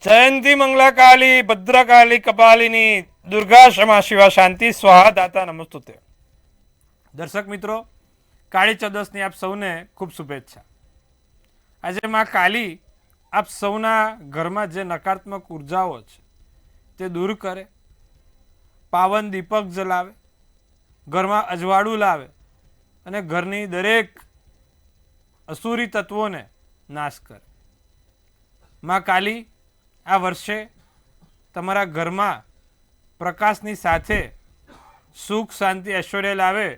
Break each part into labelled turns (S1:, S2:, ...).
S1: जयंती मंगला काली भद्रकाली कपालिनी दुर्गा क्षमा शिवा शांति स्वाहा दाता नमस्तुते। दर्शक मित्रों, काली चौदसनी आप सौने खूब शुभेच्छा। आज मां काली आप सौना घर में जे नकारात्मक ऊर्जाओ ते दूर करे, पावन दीपक जलावे, घर में अजवाड़ू लावे अने घरनी दरेक असुरी तत्वों ने नाश करे। मां काली आ वर्षे तमारा घर में प्रकाशनी साथे सुख शांति ऐश्वर्य लावे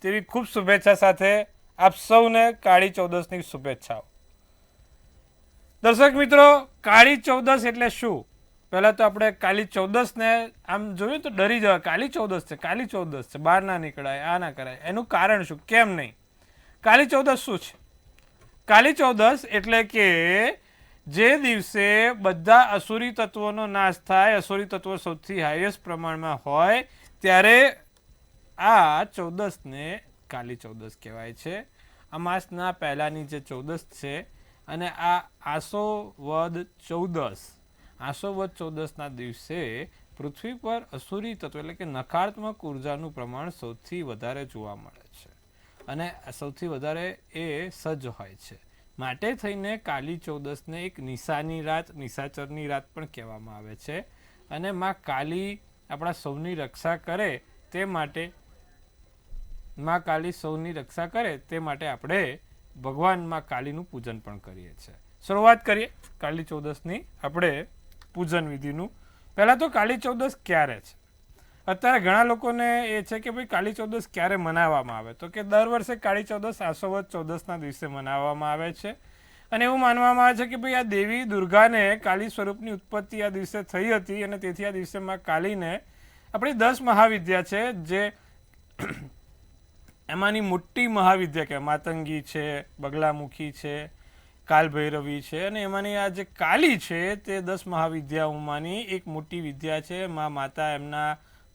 S1: तेवी खूब शुभेच्छा साथे आप सौने काली चौदसनी शुभेच्छाओ। दर्शक मित्रों, काली चौदस एटले शुं? पहला तो अपने काली चौदस ने आम जोयुं तो डरी जवाय, काली चौदस है, काली चौदस है, बहार ना निकळाय, आ ना कराय। एनुं कारण शुं, केम नहीं? काली चौदस शुं छे? काली चौदस एटले के जे दिवसे बधा असुरी तत्वों नाश थाय, असुरी तत्व सौथी हाईएस्ट प्रमाण में होय त्यारे आ चौदस ने काली चौदस कहेवाय छे। आ मासना पहेलानी जे चौदस छे अने आ आसो वद चौदस, आसो वद चौदसना दिवसे पृथ्वी पर असुरी तत्व एटले के नकारात्मक ऊर्जानुं प्रमाण सौथी वधारे जोवा मळे छे अने सौथी वधारे ए सज्ज होय छे। माटे थईने काली चौदस ने एक निशानी रात, निशाचरनी रात पण कहेवामां आवे छे अने मां काली आपणा सौनी रक्षा करे ते माटे, मां काली सौनी रक्षा करे ते माटे आपणे भगवान मां कालीनुं पूजन पण करीए छे। शरूआत करीए काली चौदसनी आपणे पूजन विधिनुं। पहेला तो काली चौदस क्यारे छे? અત્યારે ઘણા લોકોને એ છે કે ભાઈ કાળી ચૌદસ ક્યારે મનાવવામાં આવે, તો કે દર વર્ષે કાળી ચૌદસ આસોવદ ચૌદસના દિવસે મનાવવામાં આવે છે અને એવું માનવામાં આવે છે કે ભાઈ આ દેવી દુર્ગાને કાળી સ્વરૂપની ઉત્પત્તિ આ દિવસે થઈ હતી અને તેથી આ દિવસે માં કાલીને આપણી 10 મહાવિદ્યા છે જે એમાંની મોટી મહાવિદ્યા કે માતંગી છે, બગલામુખી છે, કાલભૈરવી છે અને એમાંની આ જે કાલી છે તે 10 મહાવિદ્યાઓમાંની એક મોટી વિદ્યા છે। માં માતા એમના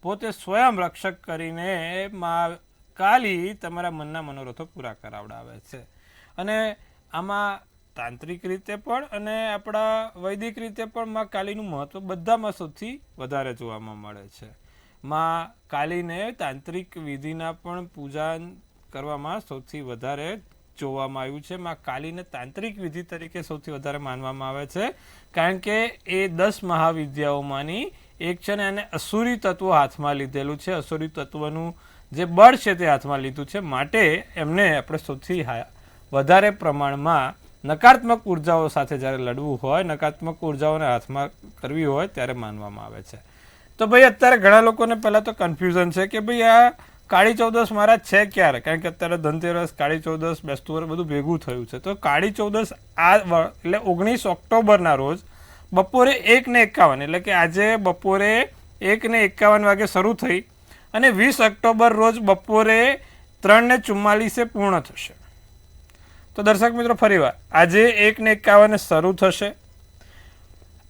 S1: પોતે સ્વયં રક્ષક કરીને માં કાલી તમારા મનના મનોરથો પૂરા કરાવડાવે છે અને આમાં તાંત્રિક રીતે પણ અને આપણા વૈદિક રીતે પણ માં કાલીનું મહત્વ બધામાં સૌથી વધારે જોવામાં મળે છે। માં કાલીને તાંત્રિક વિધિના પણ પૂજન કરવામાં સૌથી વધારે જોવામાં આવ્યું છે। માં કાલીને તાંત્રિક વિધિ તરીકે સૌથી વધારે માનવામાં આવે છે કારણ કે એ 10 મહાવિદ્યાઓમાંની એક છે ને એને અસુરી તત્વો હાથમાં લીધેલું છે, અસુરી તત્વનું જે બળ છે તે હાથમાં લીધું છે, માટે એમને આપણે સૌથી વધારે પ્રમાણમાં નકારાત્મક ઉર્જાઓ સાથે જ્યારે લડવું હોય, નકારાત્મક ઉર્જાઓને હાથમાં કરવી હોય ત્યારે માનવામાં આવે છે। તો ભાઈ અત્યારે ઘણા લોકોને પહેલાં તો કન્ફ્યુઝન છે કે ભાઈ આ કાળી ચૌદસ મારા છે ક્યારે, કારણ કે અત્યારે ધનતેરસ, કાળી ચૌદસ, બેસતું વરસ બધું ભેગું થયું છે। તો કાળી ચૌદસ આ એટલે 19 ઓક્ટોબરના રોજ બપોરે 1:51 એટલે કે આજે બપોરે 1:51 વાગે શરૂ થઈ અને 20 ઓક્ટોબર રોજ બપોરે 3:44 પૂર્ણ થશે। તો દર્શક મિત્રો ફરીવાર આજે 1:51 શરૂ થશે,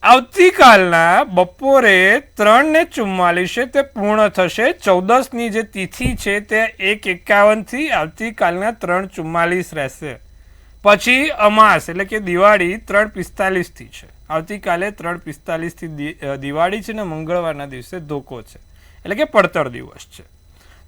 S1: આવતીકાલના બપોરે 3:44 તે પૂર્ણ થશે। 14ની જે તિથિ છે તે 1:51 થી આવતીકાલના 3:44 રહેશે। પછી અમાસ એટલે કે દિવાળી 3:45 થી છે, આવતીકાલે 3:45 થી દિવાળી છે ને મંગળવારના દિવસે ધોકો છે એટલે કે પડતર દિવસ છે।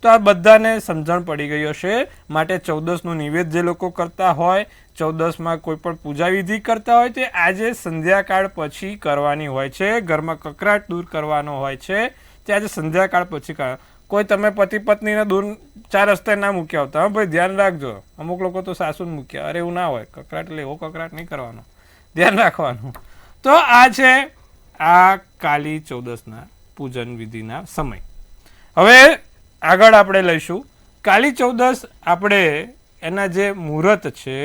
S1: તો આ બધાને સમજણ પડી ગઈ હશે, માટે 14નું નિવેદ જે લોકો કરતા હોય, 14માં કોઈ પણ પૂજા વિધિ કરતા હોય તે આજે સંધ્યાકાળ પછી કરવાની હોય છે। ઘરમાં કકરાટ દૂર કરવાનો હોય છે તે આજે સંધ્યાકાળ પછી કરવા। કોઈ તમે પતિ પત્નીને દૂર 4 રસ્તે ના મૂક્યા આવતા, હા ભાઈ ધ્યાન રાખજો, અમુક લોકો તો સાસુને મૂક્યા, અરે એવું ના હોય, કકરાટ એટલે એવો કકરાટ નહીં કરવાનો, ધ્યાન રાખવાનું। તો આ છે આ કાલી ચૌદસના પૂજન વિધિના સમય। હવે આગળ આપણે લઈશું કાલી ચૌદસ, આપણે એના જે મુહૂર્ત છે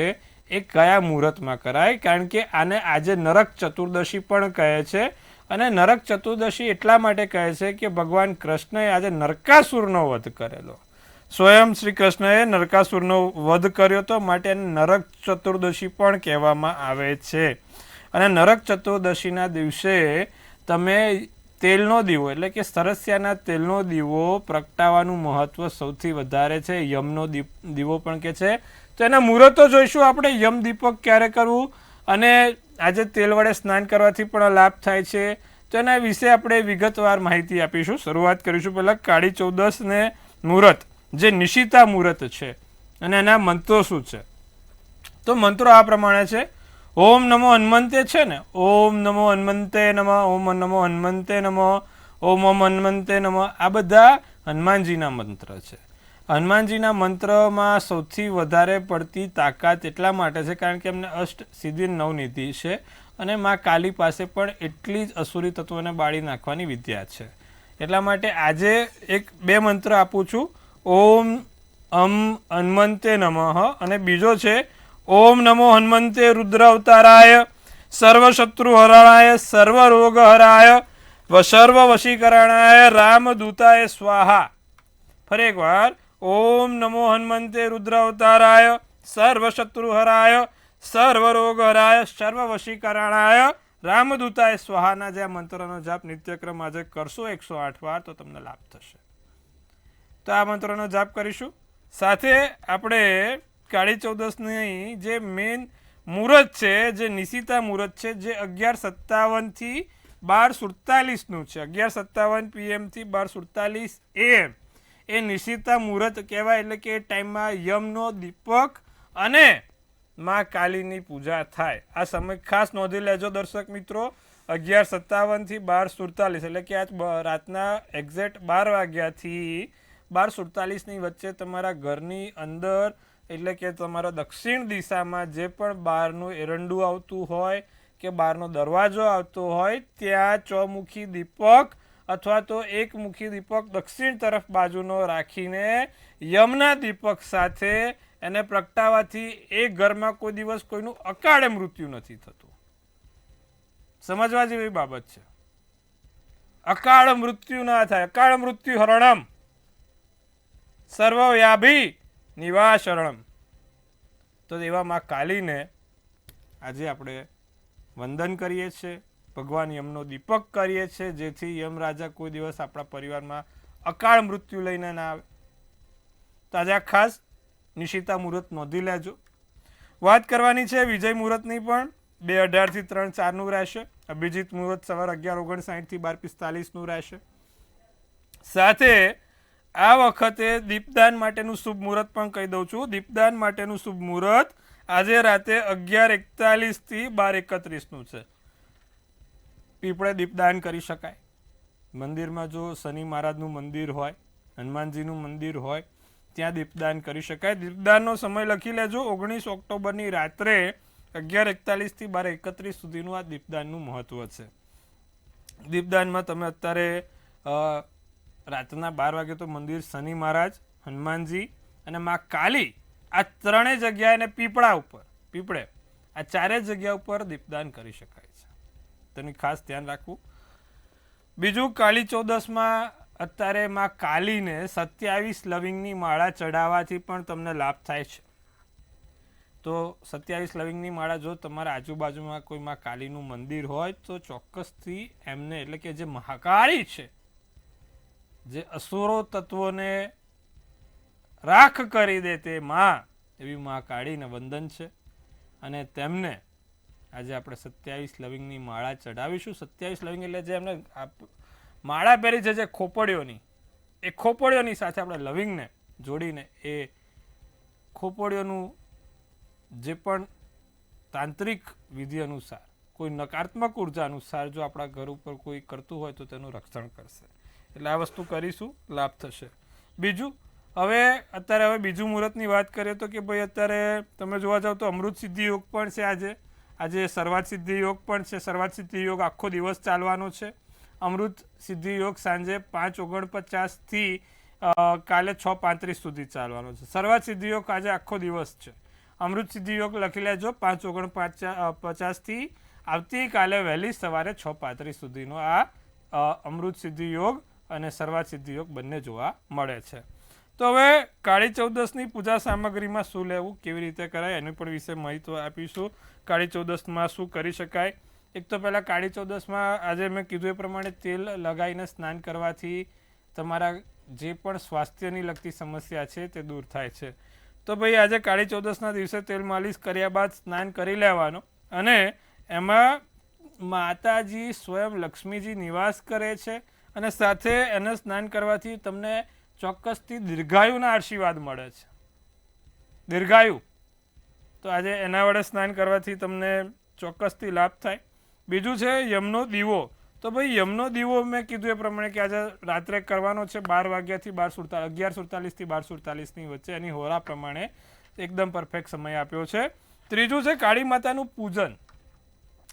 S1: એ કયા મુહૂર્તમાં કરાય, કારણ કે આને આજે નરક ચતુર્દશી પણ કહે છે અને નરક ચતુર્દશી એટલા માટે કહે છે કે ભગવાન કૃષ્ણએ આજે નરકાસુરનો વધ કરેલો, સ્વયં શ્રી કૃષ્ણએ નરકાસુરનો વધ કર્યો તો માટે નરક ચતુર્દશી પણ કહેવામાં આવે છે। અને નરક ચતુર્દશીના દિવસે તમે તેલનો દીવો એટલે કે સરસ્યાના તેલનો દીવો પ્રગટાવવાનું મહત્વ સૌથી વધારે છે। યમનો દીવો પણ કે છે, તો એના મુહૂર્તો જોઈશું આપણે। યમ દીપક ક્યારે કરવું અને આજે તેલ વડે સ્નાન કરવાથી પણ લાભ થાય છે. તો એના વિશે આપણે વિગતવાર માહિતી આપીશું. શરૂઆત કરીશું પહેલાં કાળી ચૌદસ ને મુહૂર્ત, જે નિશિતા મુહૂર્ત છે અને એના મંત્રો શું છે. તો મંત્રો આ પ્રમાણે છે. ઓમ નમો હનુમંતે છે ને, ઓમ નમો હનુમંતે નમઃ, ઓમ નમો હનુમંતે નમઃ, ઓમ હનુમંતે નમઃ. આ બધા હનુમાનજીના મંત્ર છે. હનુમાનજીના મંત્રમાં સૌથી વધારે પડતી તાકાત એટલા માટે છે કારણ કે એમને અષ્ટ સિદ્ધિ નવનિધિ છે અને મા કાલી પાસે પણ એટલી જ અસુરી તત્વોને બાળી નાખવાની વિદ્યા છે. એટલા માટે આજે બે મંત્ર આપું છું. ઓમ હનુમંતે નમઃ અને બીજો છે ઓમ નમો હનુમંતે રુદ્ર અવતારાય સર્વશત્રુ હરાણાય સર્વરોગ હરાય સર્વ વશીકરણાય રામદૂતાય સ્વાહા. ફરી એકવાર ઓમ નમો હનુમંતે રુદ્ર અવતારાય સર્વશત્રુ હરાય સર્વરોગ હરાય સર્વ વશીકરણાય રામદૂતાય સ્વાહાના જે મંત્રનો જાપ નિત્યક્રમ આજે કરશો 108 વાર તો તમને લાભ થશે. તો આ મંત્રનો જાપ કરીશું. સાથે આપણે કાળી ચૌદસની જે મેઇન મુહૂર્ત છે, જે નિશિતા મુહૂર્ત છે, જે 11:57 થી 12:47 છે. 11:57 PM થી 12:47 AM એ નિશિતા મુહૂર્ત કહેવાય. એટલે કે એ ટાઈમમાં યમનો દીપક અને મા કાલીની પૂજા થાય. આ સમય ખાસ નોંધી લેજો દર્શક મિત્રો. 11:57 થી 12:47 એટલે કે આજ રાતના એક્ઝેક્ટ 12 વાગ્યાથી 12:47 વચ્ચે તમારા ઘરની અંદર એટલે કે તમારા દક્ષિણ દિશામાં જે પણ બહારનું એરંડું આવતું હોય કે બહારનો દરવાજો આવતો હોય ત્યાં ચોમુખી દીપક અથવા તો એકમુખી દીપક દક્ષિણ તરફ બાજુનો રાખીને યમના દીપક સાથે એને પ્રગટાવવાથી એ ઘરમાં કોઈ દિવસ કોઈનું અકાળે મૃત્યુ નથી થતું. સમજવા જેવી બાબત છે. અકાળ મૃત્યુ ના થાય. અકાળ મૃત્યુ હરણમ સર્વવ્યાભી નિવાશરણમ. તો એવા માં કાલીને આજે આપણે વંદન કરીએ છીએ, ભગવાન યમનો દીપક કરીએ છીએ, જેથી યમ રાજા કોઈ દિવસ આપણા પરિવારમાં અકાળ મૃત્યુ લઈને ના આવે. તો આજે આ ખાસ નિશિતા મુહૂર્ત નોંધી લેજો. વાત કરવાની છે વિજય મુહૂર્તની પણ. 2:18 થી 3:04 રહેશે. અભિજીત મુહૂર્ત સવાર 11:59 થી 12:45 રહેશે. સાથે આ વખતે દીપદાન માટેનું શુભ મુહૂર્ત પણ કહી દઉં છું. દીપદાન માટેનું શુભ મુહૂર્ત આજે રાતે 11:41 થી 12:31 છે. પીપળે દીપદાન કરી શકાય. મંદિરમાં જો શનિ મહારાજનું મંદિર હોય, હનુમાનજીનું મંદિર હોય ત્યાં દીપદાન કરી શકાય. દીપદાનનો સમય લખી લેજો. 19 ઓક્ટોબરની રાત્રે 11:41 થી 12:31 સુધીનું આ દીપદાનનું મહત્વ છે. દીપદાનમાં તમે અત્યારે રાતના 12 વાગે તો મંદિર, શનિ મહારાજ, હનુમાનજી અને મા કાલી આ ત્રણેય જગ્યાએ અને પીપળે આ ચારેય જગ્યા ઉપર દીપદાન કરી શકાય છે. તેનું ખાસ ધ્યાન રાખવું. બીજું, કાળી ચૌદસમાં અત્યારે માં કાલીને 27 લવિંગની માળા ચડાવવાથી પણ તમને લાભ થાય છે. તો 27 લવિંગની માળા જો તમારા આજુબાજુમાં કોઈ માં કાલીનું મંદિર હોય તો ચોક્કસથી એમને, એટલે કે જે મહાકાળી છે, જે અસુરો તત્વોને રાખ કરી દે તે માં, એવી માં કાળીને વંદન છે. અને તેમને આજે આપણે 27 લવિંગની માળા ચડાવીશું. 27 લવિંગ એટલે જે એમને માળા પહેરી છે જે ખોપડીઓની, એ ખોપડીઓની સાથે આપણે લવિંગને જોડીને એ ખોપડીઓનું જે પણ તાંત્રિક વિધિ અનુસાર, કોઈ નકારાત્મક ઉર્જા અનુસાર જો આપણા ઘર ઉપર કોઈ કરતું હોય તો તેનું રક્ષણ કરશે. એટલે આ વસ્તુ કરીશું, લાભ થશે. બીજું, અત્યારે બીજું મુહૂર્તની વાત કરીએ તો કે ભાઈ અત્યારે તમે જોવા જાવ તો અમૃત સિદ્ધિ યોગ પણ છે. આજે સર્વાત સિદ્ધિ યોગ પણ છે. સર્વાત સિદ્ધિ યોગ આખો દિવસ ચાલવાનો છે. અમૃત સિદ્ધિ યોગ સાંજે 5:49 થી કાલે 6:35 સુધી ચાલવાનો છે. સર્વાત સિદ્ધિ યોગ આજે આખો દિવસ છે. અમૃત સિદ્ધિ યોગ લખી લેજો 5:49 થી આવતીકાલે વહેલી સવારે 6:35 સુધીનો આ અમૃત સિદ્ધિ યોગ અને સર્વાત સિદ્ધિ યોગ બંને જોવા મળે છે. તો હવે કાળી ચૌદસની પૂજા સામગ્રીમાં શું લેવું, કેવી રીતે કરાય એની પણ વિશે માહિતી આપીશું. કાળી ચૌદસમાં શું કરી શકાય. એક તો પહેલાં કાળી ચૌદસમાં આજે મેં કીધું એ પ્રમાણે તેલ લગાવીને સ્નાન કરવાથી તમારા જે પણ સ્વાસ્થ્યની લગતી સમસ્યા છે તે દૂર થાય છે. તો ભાઈ આજે કાળી ચૌદસના દિવસે તેલ માલિશ કર્યા બાદ સ્નાન કરી લેવાનો અને એમાં માતાજી સ્વયં લક્ષ્મીજી નિવાસ કરે છે અને સાથે એને સ્નાન કરવાથી તમને ચોક્કસથી દીર્ઘાયુના આશીર્વાદ મળે છે. દીર્ઘાયુ તો આજે એના વડે સ્નાન કરવાથી તમને ચોક્કસથી લાભ થાય. બીજું છે યમનો દીવો. તો ભાઈ યમનો દીવો મેં કીધું એ પ્રમાણે કે આજે રાત્રે કરવાનો છે 12 વાગ્યાથી 11:47થી 12:47ની વચ્ચે, એની હોરા પ્રમાણે એકદમ પરફેક્ટ સમય આપ્યો છે. ત્રીજું છે કાળી માતાનું પૂજન.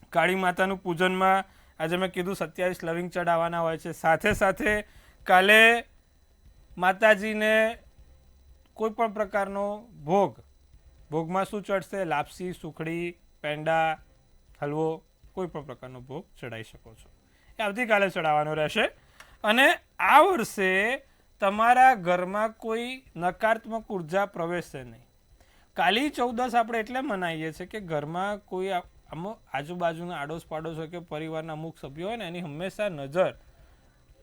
S1: કાળી માતાનું પૂજનમાં આજે મેં કીધું 27 લવિંગ ચડાવવાના હોય છે. સાથે સાથે કાલે માતાજીને કોઈ પણ પ્રકારનો ભોગમાં શું ચડશે? લાપસી, સુખડી, પેંડા, હલવો, કોઈ પણ પ્રકારનો ભોગ ચડાવી શકો છો. એ આવતીકાલે ચડાવવાનો રહેશે. અને આ વર્ષે તમારા ઘરમાં કોઈ નકારાત્મક ઉર્જા પ્રવેશશે નહીં. કાલી ચૌદસ આપણે એટલે મનાવીએ છીએ કે ઘરમાં કોઈ અમુક આજુબાજુના આડોશ પાડોશ હોય કે પરિવારના અમુક સભ્યો હોય ને એની હંમેશા નજર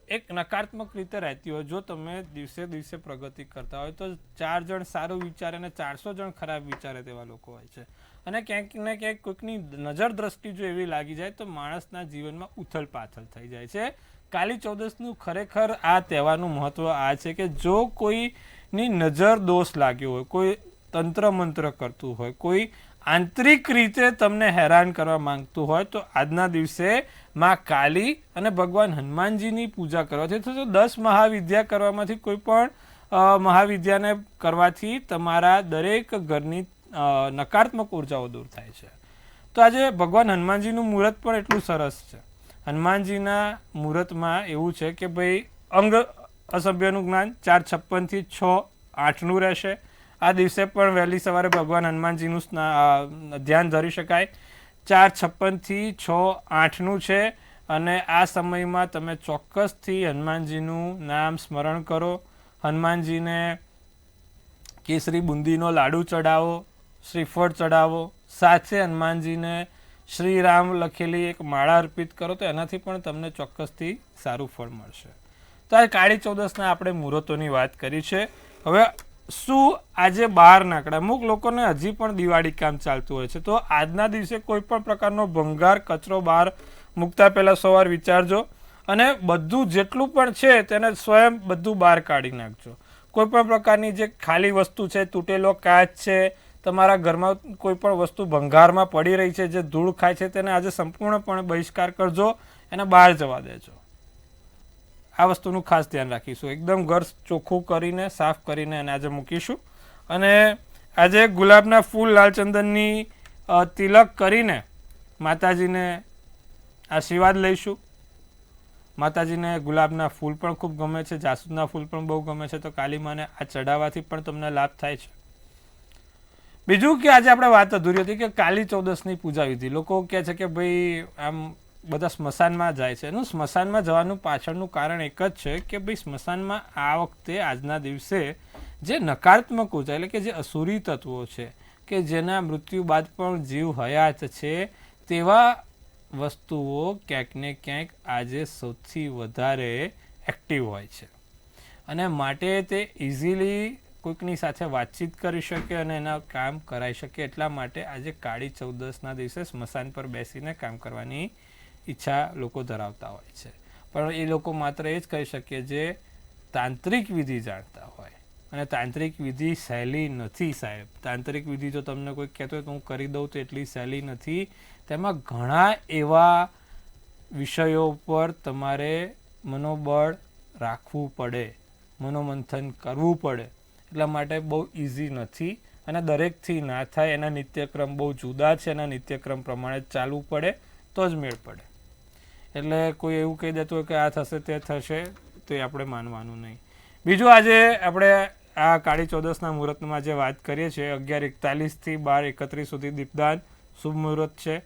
S1: એક નકારાત્મક રીતે રહેતી હોય. જો તમે દિવસે દિવસે પ્રગતિ કરતા હોય તો 4 જણ સારું વિચારે અને 400 જણ ખરાબ વિચારે તેવા લોકો હોય છે. અને ક્યાંક ને ક્યાંક કોઈકની નજર દ્રષ્ટિ જો એવી લાગી જાય તો માણસના જીવનમાં ઉથલ પાથલ થઈ જાય છે. કાલી ચૌદસનું ખરેખર આ તહેવારનું મહત્વ આ છે કે જો કોઈની નજર દોષ લાગ્યો હોય, કોઈ તંત્ર મંત્ર કરતું હોય, કોઈ આંતરિક રીતે તમને હેરાન કરવા માંગતું હોય તો આજના દિવસે માં કાલી અને ભગવાન હનુમાનજીની પૂજા કરવાથી તો 10 મહાવિદ્યા કરવામાંથી કોઈ પણ મહાવિદ્યાને કરવાથી તમારા દરેક ઘરની નકારાત્મક ઉર્જાઓ દૂર થાય છે. તો આજે ભગવાન હનુમાનજીનું મુહૂર્ત પણ એટલું સરસ છે. હનુમાનજીના મુહૂર્તમાં એવું છે કે ભાઈ અંગ અસભ્યનું જ્ઞાન 4:56થી 6:08નું રહેશે. આ દિવસે પણ વહેલી સવારે ભગવાન હનુમાનજીનું ધ્યાન ધરી શકાય. 4:56થી 6:08નું છે અને આ સમયમાં તમે ચોક્કસથી હનુમાનજીનું નામ સ્મરણ કરો. હનુમાનજીને કેસરી બુંદીનો લાડુ ચડાવો, શ્રીફળ ચડાવો, સાથે હનુમાનજીને શ્રીરામ લખેલી એક માળા અર્પિત કરો તો એનાથી પણ તમને ચોક્કસથી સારું ફળ મળશે. તો આ કાળી ચૌદસના આપણે મુહૂર્તોની વાત કરી છે. હવે શું આજે બહાર નાકડા અમુક લોકોને હજી પણ દિવાળી કામ ચાલતું હોય છે તો આજના દિવસે કોઈ પણ પ્રકારનો ભંગાર કચરો બહાર મૂકતા પહેલાં સવાર વિચારજો અને બધું જેટલું પણ છે તેને સ્વયં બધું બહાર કાઢી નાખજો. કોઈ પણ પ્રકારની જે ખાલી વસ્તુ છે, તૂટેલો કાચ છે, તમારા ઘરમાં કોઈ પણ વસ્તુ ભંગારમાં પડી રહી છે જે ધૂળ ખાય છે તેને આજે સંપૂર્ણપણે બહિષ્કાર કરજો, એને બહાર જવા દેજો. આ વસ્તુનું ખાસ ધ્યાન રાખીશું. એકદમ ઘર ચોખ્ખું કરીને સાફ કરીને એને આજે મૂકીશું. અને આજે ગુલાબના ફૂલ લાલ ચંદનની તિલક કરીને માતાજીને આશીર્વાદ લઈશું. માતાજીને ગુલાબના ફૂલ પણ ખૂબ ગમે છે, જાસૂદના ફૂલ પણ બહુ ગમે છે તો કાલી માને આ ચડાવવાથી પણ તમને લાભ થાય છે. બીજું કે આજે આપણે વાત અધૂરી હતી કે કાલી ચૌદસની પૂજા વિધિ. લોકો કહે છે કે ભાઈ આમ બધા સ્મશાનમાં જાય છે. એનું સ્મશાનમાં જવાનું પાછળનું કારણ એક જ છે કે ભાઈ સ્મશાનમાં આ વખતે આજના દિવસે જે નકારાત્મક ઉર્જા એટલે કે જે અસુરી તત્વો છે કે જેના મૃત્યુ બાદ પણ જીવ હયાત છે તેવા વસ્તુઓ ક્યાંક ને ક્યાંક આજે સૌથી વધારે એક્ટિવ હોય છે અને માટે તે ઇઝીલી કોઈકની સાથે વાતચીત કરી શકે અને એના કામ કરાવી શકે. એટલા માટે આજે કાળી ચૌદસના દિવસે સ્મશાન પર બેસીને કામ કરવાની ઈચ્છા લોકો ધરાવતા હોય છે. પણ એ લોકો માત્ર એ જ કહી શકે જે તાંત્રિક વિધિ જાણતા હોય. અને તાંત્રિક વિધિ સહેલી નથી સાહેબ. તાંત્રિક વિધિ જો તમને કોઈ કહેતો હોય તો હું કરી દઉં તો એટલી સહેલી નથી. તેમાં ઘણા એવા વિષયો પર તમારે મનોબળ રાખવું પડે, મનોમંથન કરવું પડે. એટલા માટે બહુ ઇઝી નથી અને દરેકથી ના થાય. એના નિત્યક્રમ બહુ જુદા છે. એના નિત્યક્રમ પ્રમાણે ચાલવું પડે તો જ મેળ પડે. એટલે કોઈ એવું કહી દેતું હોય કે આ થશે તે થશે તો એ આપણે માનવાનું નહીં. બીજું આજે આપણે આ કાળી ચૌદસના મુહૂર્તમાં જે વાત કરીએ છીએ 11:41થી 12:31 સુધી દીપદાન શુભ મુહૂર્ત છે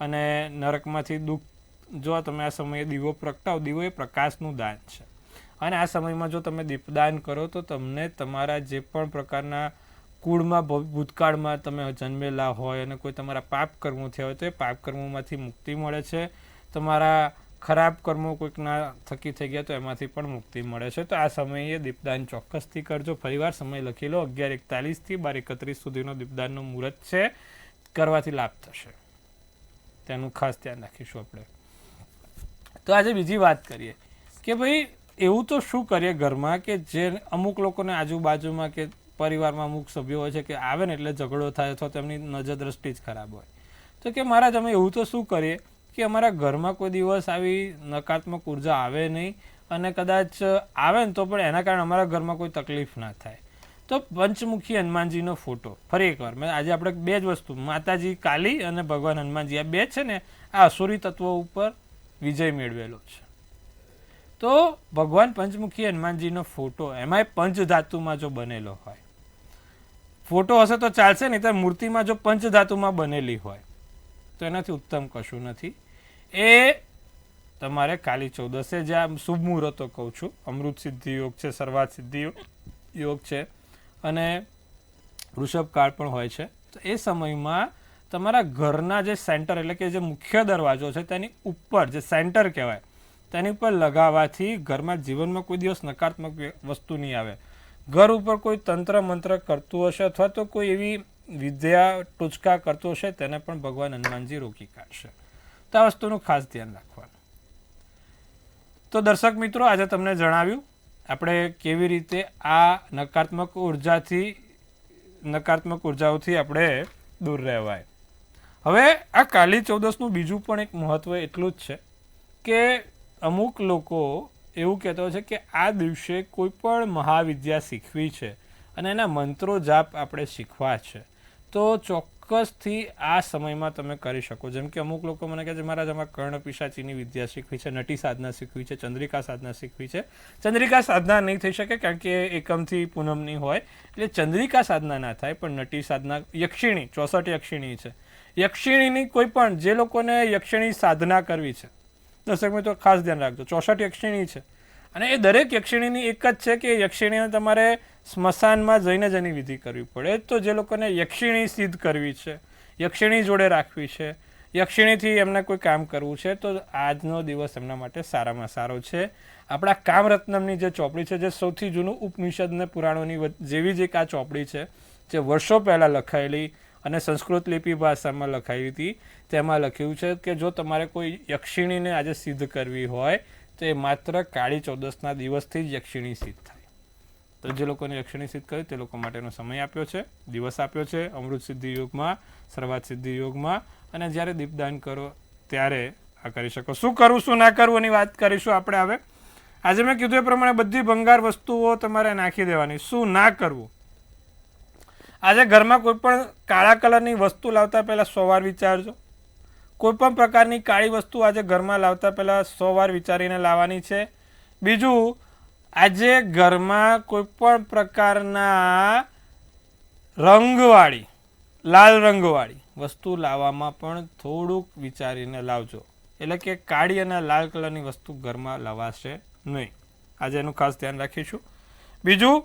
S1: અને નરકમાંથી દુઃખ જો તમે આ સમયે દીવો પ્રગટાવો. દીવો એ પ્રકાશનું દાન છે અને આ સમયમાં જો તમે દીપદાન કરો તો તમને તમારા જે પણ પ્રકારના કુળમાં ભૂતકાળમાં તમે જન્મેલા હોય અને કોઈ તમારા પાપ કર્મો થયા હોય તો એ પાપ કર્મોમાંથી મુક્તિ મળે છે. તમારા ખરાબ કર્મો કોઈકના થકી થઈ ગયા તો એમાંથી પણ મુક્તિ મળે છે. તો આ સમયે દીપદાન ચોક્કસથી કરજો. ફરીવાર સમય લખી લો 11:41થી 12:31 સુધીનો દીપદાનનો મુહૂર્ત છે. કરવાથી લાભ થશે. તેનું ખાસ ધ્યાન રાખીશું આપણે. તો આજે બીજી વાત કરીએ કે ભાઈ એવું તો શું કરીએ ઘરમાં કે જે અમુક લોકોને આજુબાજુમાં કે પરિવારમાં અમુક સભ્યો હોય છે કે આવે ને એટલે ઝઘડો થાય અથવા તેમની નજર દ્રષ્ટિ જ ખરાબ હોય. તો કે મહારાજ અમે એવું તો શું કરીએ કે અમારા ઘરમાં કોઈ દિવસ આવી નકારાત્મક ઉર્જા આવે નહીં, અને કદાચ આવે ને તો પણ એના કારણે અમારા ઘરમાં કોઈ તકલીફ ના થાય. તો પંચમુખી હનુમાનજીનો ફોટો ફરી એકવાર આજે આપણે બે જ વસ્તુ, માતાજી કાલી અને ભગવાન હનુમાનજી, આ બે છે ને આ અસુરી તત્વો ઉપર વિજય મેળવેલો છે. તો ભગવાન પંચમુખી હનુમાનજીનો ફોટો એમાંય પંચધાતુમાં જો બનેલો હોય, ફોટો હશે તો ચાલશે, નહીં તો મૂર્તિમાં જો પંચધાતુમાં બનેલી હોય તો એનાથી ઉત્તમ કશું નથી. એ તમારે કાલી ચૌદસે જે આ શુભ મુહૂર્તો કહું છું, અમૃત સિદ્ધિ યોગ છે, સર્વાત સિદ્ધિ યોગ છે અને વૃષભ કાળ પણ હોય છે. તો એ સમયમાં તમારા ઘરના જે સેન્ટર એટલે કે જે મુખ્ય દરવાજો છે તેની ઉપર જે સેન્ટર કહેવાય તેની ઉપર લગાવવાથી ઘરમાં જીવનમાં કોઈ દિવસ નકારાત્મક વસ્તુ નહીં આવે. ઘર ઉપર કોઈ તંત્ર મંત્ર કરતું હશે અથવા તો કોઈ એવી વિદ્યા ટૂચકા કરતું હશે તેને પણ ભગવાન હનુમાનજી રોકી કાઢશે. તો આ વસ્તુનું ખાસ ધ્યાન રાખવાનું. તો દર્શક મિત્રો, આજે તમને જણાવ્યું આપણે કેવી રીતે આ નકારાત્મક ઉર્જાઓથી આપણે દૂર રહેવાય. હવે આ કાલી ચૌદસનું બીજું પણ એક મહત્વ એટલું જ છે કે અમુક લોકો એવું કહેતા હોય છે કે આ દિવસે કોઈ પણ મહાવિદ્યા શીખવી છે અને એના મંત્રો જાપ આપણે શીખવા છે તો ચોક્કસથી આ સમયમાં તમે કરી શકો. જેમ કે અમુક લોકો મને કહે છે મહારાજ અમારે કર્ણ પિશાચીની વિદ્યા શીખવી છે, નટી સાધના શીખવી છે, ચંદ્રિકા સાધના શીખવી છે. ચંદ્રિકા સાધના નહીં થઈ શકે કારણ કે એકમથી પૂનમની હોય એટલે ચંદ્રિકા સાધના ના થાય, પણ નટી સાધના યક્ષિણી 64 યક્ષિણી છે. યક્ષિણીની કોઈ પણ જે લોકોને યક્ષિણી સાધના કરવી છે, દર્શક મિત્રો ખાસ ધ્યાન રાખજો, 64 યક્ષિણી છે અને એ દરેક યક્ષિણીની એક જ છે કે યક્ષિણીને તમારે સ્મશાનમાં જઈને જ એની વિધિ કરવી પડે. તો જે લોકોને યક્ષિણી સિદ્ધ કરવી છે, યક્ષિણી જોડે રાખવી છે, યક્ષિણીથી એમને કોઈ કામ કરવું છે, તો આજનો દિવસ એમના માટે સારામાં સારો છે. આપણા કામરત્નમની જે ચોપડી છે, જે સૌથી જૂનું ઉપનિષદ ને પુરાણોની જેવી જ એક આ ચોપડી છે જે વર્ષો પહેલાં લખાયેલી અને સંસ્કૃત લિપિ ભાષામાં લખાઈ હતી, તેમાં લખ્યું છે કે જો તમારે કોઈ યક્ષિણીને આજે સિદ્ધ કરવી હોય તો એ માત્ર કાળી ચૌદસના દિવસથી જ યક્ષિણી સિદ્ધ થાય. તો જે લોકોને યક્ષિણી સિદ્ધ કરી તે લોકો માટેનો સમય આપ્યો છે, દિવસ આપ્યો છે અમૃત સિદ્ધિ યોગમાં, સર્વાત સિદ્ધિ યોગમાં, અને જ્યારે દીપદાન કરો ત્યારે આ કરી શકો. શું કરવું શું ના કરવું એની વાત કરીશું આપણે. હવે આજે મેં કીધું એ પ્રમાણે બધી ભંગાર વસ્તુઓ તમારે નાખી દેવાની. શું ના કરવું? આજે ઘરમાં કોઈ પણ કાળા કલરની વસ્તુ લાવતા પહેલાં 100 વાર વિચારજો. કોઈ પણ પ્રકારની કાળી વસ્તુ આજે ઘરમાં લાવતા પહેલાં 100 વાર વિચારીને લાવવાની છે. બીજું, આજે ઘરમાં કોઈ પણ પ્રકારના રંગવાળી, લાલ રંગવાળી વસ્તુ લાવવામાં પણ થોડુંક વિચારીને લાવજો. એટલે કે કાળી અને લાલ કલરની વસ્તુ ઘરમાં લવાશે નહીં. આજે એનું ખાસ ધ્યાન રાખીશું. બીજું,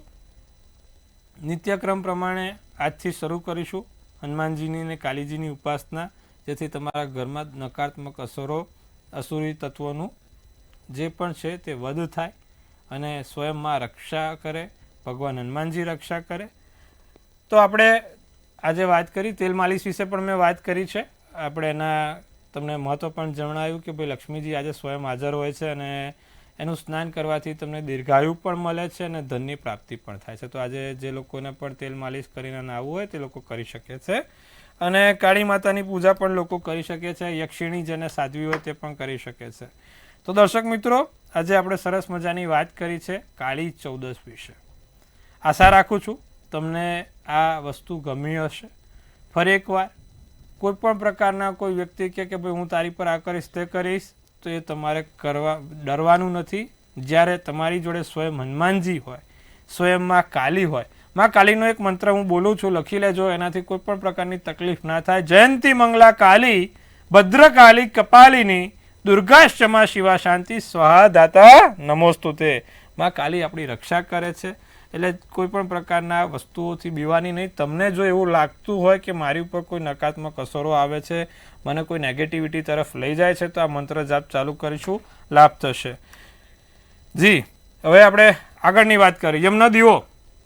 S1: નિત્યક્રમ પ્રમાણે આજથી શરૂ કરીશું હનુમાનજીની અને કાલીજીની ઉપાસના, જેથી તમારા ઘરમાં નકારાત્મક અસરો, અસુરી તત્વોનું જે પણ છે તે વધ થાય અને સ્વયંમાં રક્ષા કરે, ભગવાન હનુમાનજી રક્ષા કરે. તો આપણે આજે વાત કરી તેલ માલિશ વિશે પણ મેં વાત કરી છે. આપણે એના તમને મહત્વ પણ જણાવ્યું કે ભાઈ લક્ષ્મીજી આજે સ્વયં હાજર હોય છે અને એનું સ્નાન કરવાથી તમને દીર્ઘાયુ પણ મળે છે અને ધનની પ્રાપ્તિ પણ થાય છે. તો આજે જે લોકોને પણ તેલ માલિશ કરીને આવવું હોય તે લોકો કરી શકે છે. અને કાળી માતાની પૂજા પણ લોકો કરી શકે છે. યક્ષિણી જેને સાધવી હોય તે પણ કરી શકે છે. તો દર્શક મિત્રો, આજે આપણે સરસ મજાની વાત કરી છે કાળી ચૌદસ વિશે. આશા રાખું છું તમને આ વસ્તુ ગમી હશે. ફરી એકવાર, કોઈ પણ પ્રકારના કોઈ વ્યક્તિ કે ભાઈ હું તારી પર આ કરીશ તે કરીશ, તો એ તમારે ડરવાનું નથી. જ્યારે તમારી જોડે સ્વયં હનુમાનજી હોય, સ્વયંમાં કાલી હોય, માં કાલીનો એક મંત્ર હું બોલું છું, લખી લેજો, એનાથી કોઈ પણ પ્રકારની તકલીફ ના થાય. જયંતી મંગલા કાલી, ભદ્રકાલી કપાલિની, દુર્ગાષ્ટમા શિવા શાંતિ સ્વાહા દાતા નમોસ્તુતે. માં કાલી આપણી રક્ષા કરે છે. એટલે કોઈ પણ પ્રકારના વસ્તુઓથી બીવાની નહીં. તમને જો એવું લાગતું હોય કે મારી ઉપર કોઈ નકારાત્મક અસરો આવે છે, મને કોઈ નેગેટિવિટી તરફ લઈ જાય છે, તો આ મંત્ર જાપ ચાલુ કરીશું, લાભ થશે. જી, હવે આપણે આગળની વાત કરીએ.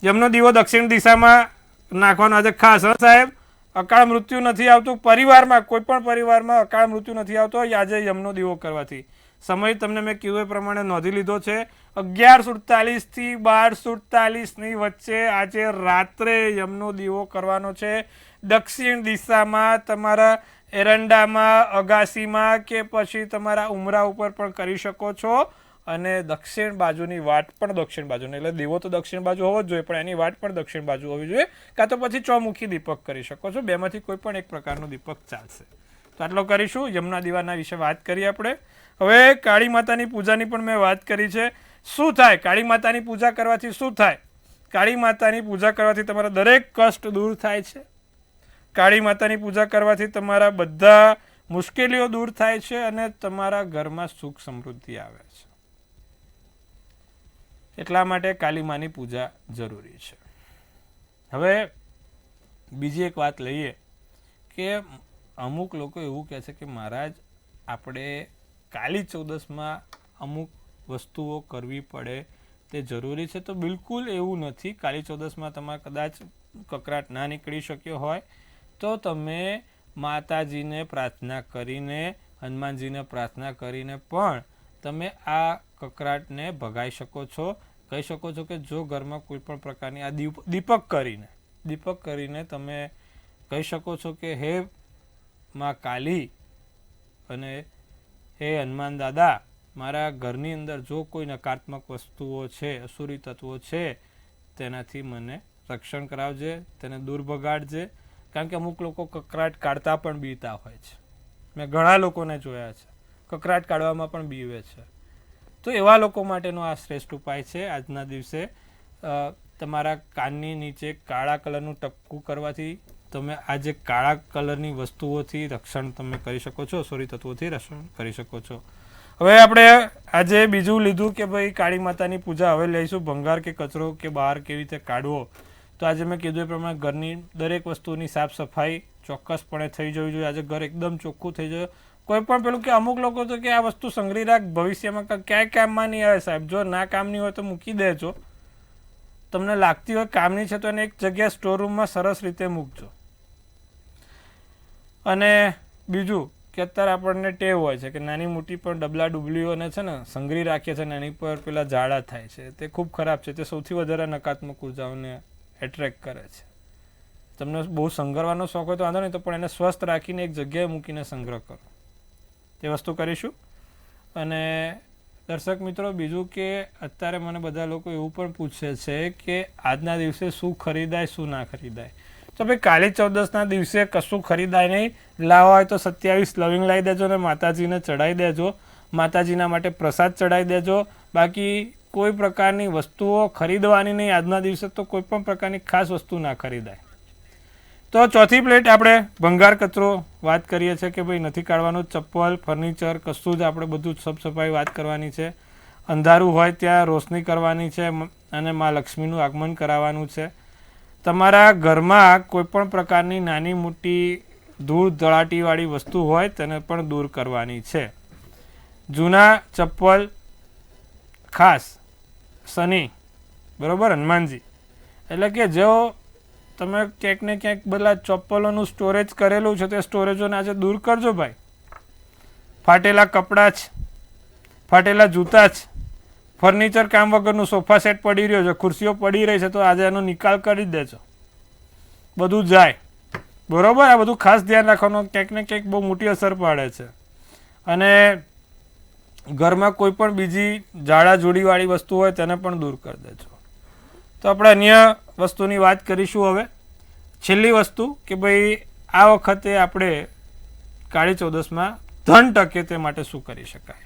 S1: યમનો દીવો દક્ષિણ દિશામાં નાખવાનો આજે ખાસ, સાહેબ. અકાળ મૃત્યુ નથી આવતું પરિવારમાં, કોઈ પણ પરિવારમાં અકાળ મૃત્યુ નથી આવતો આજે યમનો દીવો કરવાથી. સમય તમને મેં કીધું એ પ્રમાણે નોંધી લીધો છે. 11:47 થી 12:47 ની વચ્ચે આજે રાત્રે યમનો દીવો કરવાનો છે. દક્ષિણ દિશામાં તમારા એરંડામાં, અગાસીમાં કે પછી તમારા ઉમરા ઉપર પણ કરી શકો છો. અને દક્ષિણ બાજુની વાટ પણ દક્ષિણ બાજુની, એટલે દીવો તો દક્ષિણ બાજુ હોવો જ જોઈએ, પણ એની વાટ પણ દક્ષિણ બાજુ હોવી જોઈએ. કાં તો પછી ચોમુખી દીપક કરી શકો છો. બેમાંથી કોઈ પણ એક પ્રકારનો દીપક ચાલશે. તો આટલો કરીશું. યમના દીવાના વિશે વાત કરીએ આપણે. હવે કાળી માતાની પૂજાની પણ મેં વાત કરી છે. શું થાય કાળી માતાની પૂજા કરવાથી? શું થાય? કાળી માતાની પૂજા કરવાથી તમારા દરેક કષ્ટ દૂર થાય છે. કાળી માતાની પૂજા કરવાથી તમારા બધા મુશ્કેલીઓ દૂર થાય છે અને તમારા ઘરમાં સુખ સમૃદ્ધિ આવે છે. એટલા માટે કાળી માની પૂજા જરૂરી છે. હવે બીજી એક વાત લઈએ કે અમુક લોકો એવું કહે છે કે મહારાજ આપણે કાળી ચૌદસમાં અમુક વસ્તુઓ કરવી પડે તે જરૂરી છે. તો બિલકુલ એવું નથી. કાળી ચૌદસમાં તમારે કદાચ કકળાટ ના નીકળી શક્યો હોય તો તમે માતાજીને પ્રાર્થના કરીને, હનુમાનજીને પ્રાર્થના કરીને પણ તમે આ કકળાટને ભગાઈ શકો છો. કહી શકો છો કે જો ઘરમાં કોઈ પણ પ્રકારની આ દીપક કરીને તમે કહી શકો છો કે હે માં કાલી અને હે હનુમાન દાદા, મારા ઘરની અંદર જો કોઈ નકારાત્મક વસ્તુઓ છે, અસુરી તત્વો છે, તેનાથી મને રક્ષણ કરાવજે, તેને દૂર ભગાડજે. કારણ કે અમુક લોકો કકળાટ કાઢતા પણ બીતા હોય છે. મેં ઘણા લોકોને જોયા છે કકળાટ કાઢવામાં પણ બીવે છે. તો એવા લોકો માટેનો આ શ્રેષ્ઠ ઉપાય છે. આજના દિવસે તમારા કાનની નીચે કાળા કલરનું ટપકું કરવાથી તમે આ જે કાળા કલરની વસ્તુઓથી રક્ષણ તમે કરી શકો છો, અસુરી તત્વોથી રક્ષણ કરી શકો છો. હવે આપણે આજે બીજું લીધું કે ભાઈ કાળી માતાની પૂજા. હવે લઈશું ભંગાર કે કચરો કે બહાર કેવી રીતે કાઢવો. તો આજે મેં કીધું એ પ્રમાણે ઘરની દરેક વસ્તુની સાફ સફાઈ ચોક્કસપણે થઈ જવી જોઈએ. આજે ઘર એકદમ ચોખ્ખું થઈ જાય. કોઈ પણ પેલું કે અમુક લોકો તો કે આ વસ્તુ સંગ્રહી રાખ, ભવિષ્યમાં ક્યાંય કામમાં નહીં આવે સાહેબ. જો ના કામની હોય તો મૂકી દેજો. તમને લાગતી હોય કામની છે તો એને એક જગ્યાએ સ્ટોર રૂમમાં સરસ રીતે મૂકજો. અને બીજું કે અત્યારે આપણને ટેવ હોય છે કે નાની મોટી પણ ડબલા ડુબલીઓને છે ને સંગ્રહી રાખીએ છીએ, એની પર પેલા ઝાડા થાય છે. તે ખૂબ ખરાબ છે. તે સૌથી વધારે નકારાત્મક ઉર્જાઓને એટ્રેક્ટ કરે છે. તમને બહુ સંગ્રહવાનો શોખ હોય તો વાંધો નહીં, તો પણ એને સ્વસ્થ રાખીને એક જગ્યાએ મૂકીને સંગ્રહ કરો. તે વસ્તુ કરીશું. અને દર્શક મિત્રો, બીજું કે અત્યારે મને બધા લોકો એવું પણ પૂછે છે કે આજના દિવસે શું ખરીદાય, શું ના ખરીદાય. તો ભાઈ કાળી ચૌદસના દિવસે કશું ખરીદાય નહીં. લાવવા હોય તો 27 લવિંગ લાવી દેજો ને માતાજીને ચડાવી દેજો. માતાજીના માટે પ્રસાદ ચડાવી દેજો. બાકી કોઈ પ્રકારની વસ્તુઓ ખરીદવાની નહીં આજના દિવસે. તો કોઈ પણ પ્રકારની ખાસ વસ્તુ ના ખરીદાય. તો ચોથી પ્લેટ આપણે ભંગાર કચરો વાત કરીએ છીએ કે ભાઈ નથી કાઢવાનું. ચપ્પલ, ફર્નિચર કશું જ આપણે બધું સાફ સફાઈ વાત કરવાની છે. અંધારું હોય ત્યાં રોશની કરવાની છે અને મા લક્ષ્મીનું આગમન કરાવવાનું છે. તમારા ઘરમાં કોઈ પણ પ્રકારની નાની મોટી ધૂળ ધડાટીવાળી વસ્તુ હોય તેને પણ દૂર કરવાની છે. જૂના ચપ્પલ ખાસ શનિ, બરાબર, હનુમાનજી, એટલે કે જો તમે ક્યાંક ને ક્યાંક બધા ચપ્પલોનું સ્ટોરેજ કરેલું છે તે સ્ટોરેજોને આજે દૂર કરજો ભાઈ. ફાટેલા કપડાં જ, ફાટેલા જૂતા જ, ફર્નિચર કામ વગરનું સોફા સેટ પડી રહ્યો છે, ખુરશીઓ પડી રહી છે, તો આજે એનો નિકાલ કરી દેજો. બધું જાય, બરાબર. આ બધું ખાસ ધ્યાન રાખવાનું. ક્યાંક ને ક્યાંક બહુ મોટી અસર પાડે છે. અને ઘરમાં કોઈ પણ બીજી ઝાડા જોડીવાળી વસ્તુ હોય તેને પણ દૂર કરી દેજો. તો આપણે અન્ય વસ્તુની વાત કરીશું. હવે છેલ્લી વસ્તુ કે ભાઈ આ વખતે આપણે કાળી ચૌદસમાં ધન ટકે તે માટે શું કરી શકાય.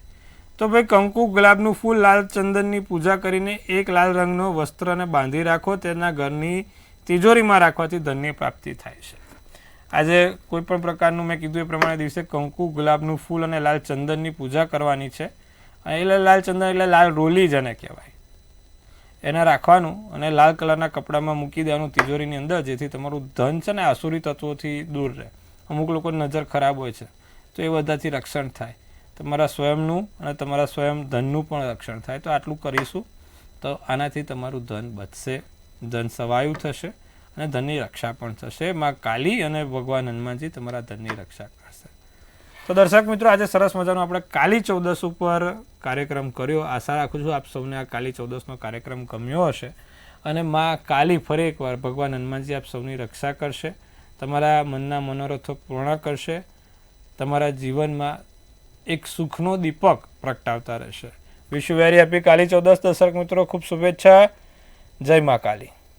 S1: તો ભાઈ કંકુ, ગુલાબનું ફૂલ, લાલ ચંદનની પૂજા કરીને એક લાલ રંગનો વસ્ત્રને બાંધી રાખો. તેના ઘરની તિજોરીમાં રાખવાથી ધનની પ્રાપ્તિ થાય છે. આજે કોઈ પણ પ્રકારનું મેં કીધું એ પ્રમાણે દિવસે કંકુ, ગુલાબનું ફૂલ અને લાલ ચંદનની પૂજા કરવાની છે. એટલે લાલ ચંદન એટલે લાલ રોલી જેને કહેવાય, એને રાખવાનું અને લાલ કલરના કપડામાં મૂકી દેવાનું તિજોરીની અંદર, જેથી તમારું ધન છે ને આસુરી તત્વોથી દૂર રહે. અમુક લોકોની નજર ખરાબ હોય છે તો એ બધાથી રક્ષણ થાય. તમારા સ્વયંનું અને તમારા સ્વયં ધનનું પણ રક્ષણ થાય. તો આટલું કરીશું તો આનાથી તમારું ધન બચશે, ધન સવાયું થશે અને ધનની રક્ષા પણ થશે. માં કાલી અને ભગવાન હનુમાનજી તમારા ધનની રક્ષા કરશે. તો દર્શક મિત્રો, આજે સરસ મજાનો આપણે કાલી ચૌદસ ઉપર કાર્યક્રમ કર્યો. આશા રાખું છું આપ સૌને આ કાલી ચૌદસનો કાર્યક્રમ ગમ્યો હશે અને માં કાલી ફરી એકવાર ભગવાન હનુમાનજી આપ સૌની રક્ષા કરશે, તમારા મનના મનોરથો પૂર્ણ કરશે, તમારા જીવનમાં એક સુખનો દીપક પ્રગટાવતા રહેશે. વિશ યુ વેરી હેપી કાલી ચૌદસ દર્શક મિત્રો. ખૂબ શુભેચ્છા. જય મા કાલી.